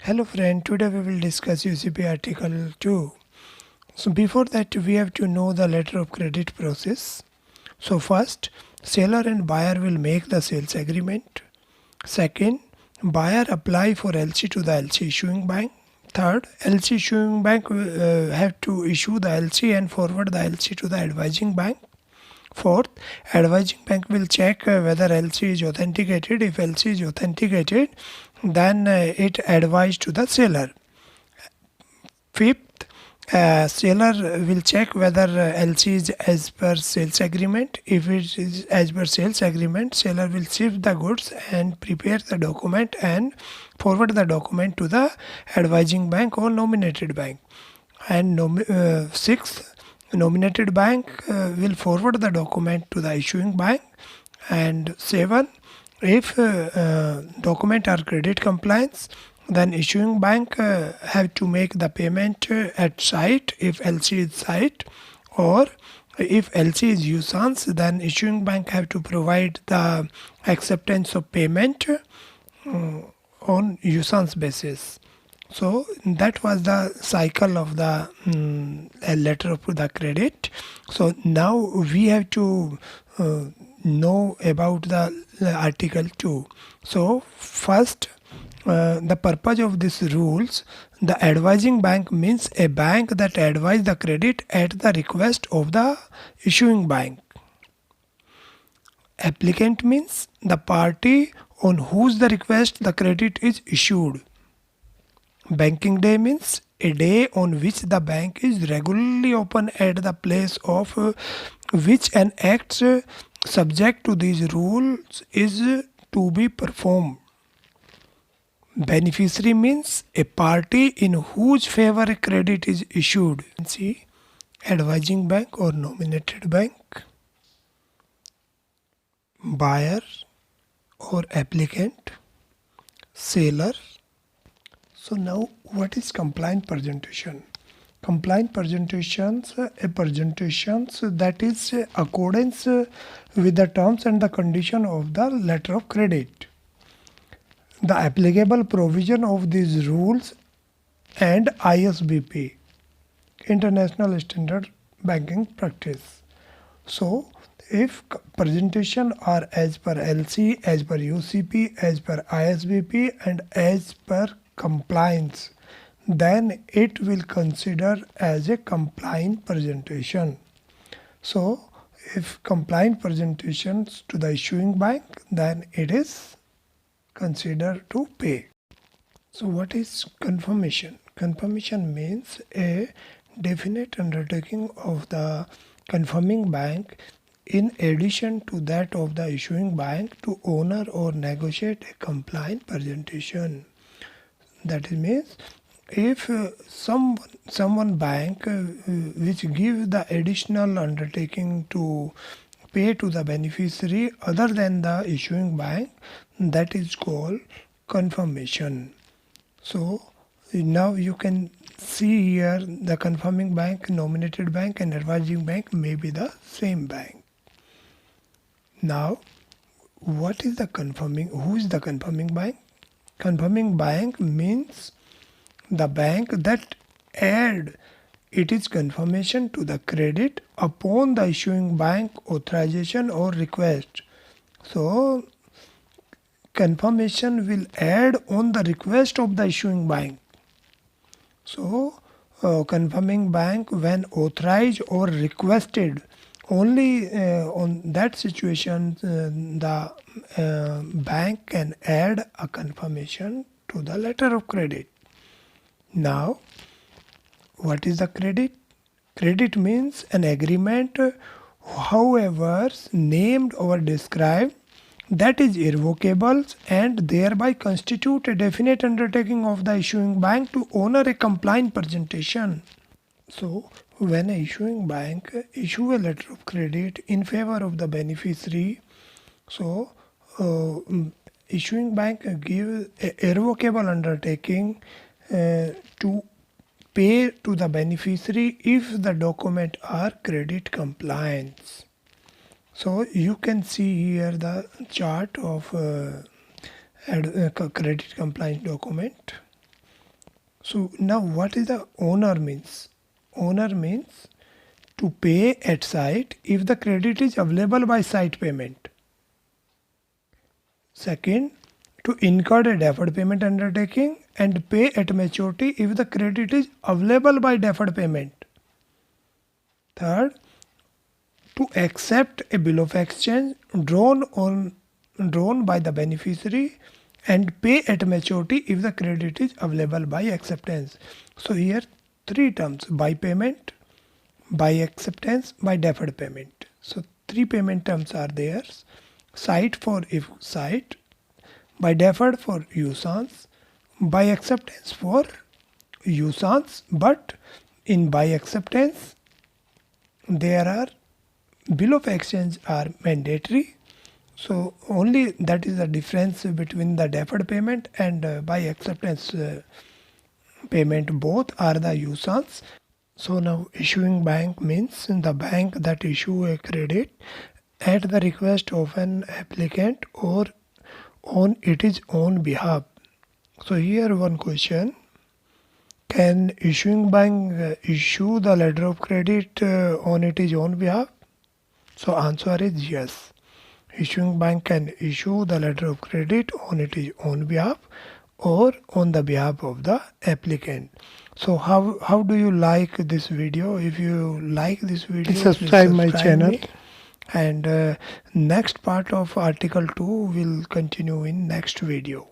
Hello friend, today we will discuss UCP Article 2. So before that we have to know the letter of credit process. So first, seller and buyer will make the sales agreement. Second, buyer apply for LC to the LC issuing bank. Third, LC issuing bank have to issue the LC and forward the LC to the advising bank. Fourth, advising bank will check whether LC is authenticated. If LC is authenticated, then it advise to the seller. Fifth, seller will check whether LC is as per sales agreement. If it is as per sales agreement, seller will shift the goods and prepare the document and forward the document to the advising bank or nominated bank. And sixth, nominated bank will forward the document to the issuing bank. And seven, if document are credit compliance, then issuing bank have to make the payment at site if LC is site, or if LC is usance, then issuing bank have to provide the acceptance of payment on usance basis. So that was the cycle of the letter of the credit. So now we have to know about the Article 2. So first, the purpose of these rules, the advising bank means a bank that advise the credit at the request of the issuing bank. Applicant means the party on whose the request the credit is issued. Banking day means a day on which the bank is regularly open at the place of which an act subject to these rules is to be performed. Beneficiary means a party in whose favor a credit is issued. See, advising bank or nominated bank, buyer or applicant, seller. So now what is compliant presentation? Compliant presentations, a presentations that is accordance with the terms and the condition of the letter of credit. The applicable provision of these rules and ISBP, International Standard Banking Practice. So if presentation are as per LC, as per UCP, as per ISBP and as per compliance, then it will consider as a compliant presentation. So if compliant presentations to the issuing bank, then it is considered to pay. So what is confirmation? Confirmation means a definite undertaking of the confirming bank in addition to that of the issuing bank to honor or negotiate a compliant presentation. That means if someone bank which give the additional undertaking to pay to the beneficiary other than the issuing bank, that is called confirmation. So now you can see here the confirming bank, nominated bank and advising bank may be the same bank. Now what is the confirming? Who is the confirming bank? Confirming bank means the bank that add its confirmation to the credit upon the issuing bank authorization or request. So confirmation will add on the request of the issuing bank. So confirming bank when authorized or requested, only on that situation the bank can add a confirmation to the letter of credit. Now what is the credit? Credit means an agreement, however named or described, that is irrevocable and thereby constitute a definite undertaking of the issuing bank to honor a compliant presentation. So when a issuing bank issue a letter of credit in favor of the beneficiary, so issuing bank give a irrevocable undertaking to pay to the beneficiary if the document are credit compliance. So you can see here the chart of credit compliance document. So now what is the owner means? Owner means to pay at site if the credit is available by site payment. Second, to incur a deferred payment undertaking and pay at maturity if the credit is available by deferred payment. Third, to accept a bill of exchange drawn by the beneficiary and pay at maturity if the credit is available by acceptance. So here three terms: by payment, by acceptance, by deferred payment. So three payment terms are there: site for if site, by deferred for usance, by acceptance for usance, but in by acceptance there are bill of exchange are mandatory. So only that is the difference between the deferred payment and by acceptance payment. Both are the usance. So now issuing bank means the bank that issue a credit at the request of an applicant or on its own behalf. So here one question: can issuing bank issue the letter of credit on its own behalf? So answer is yes. Issuing bank can issue the letter of credit on its own behalf or on the behalf of the applicant. So how do you like this video? If you like this video, please subscribe my channel. And next part of article 2 will continue in next video.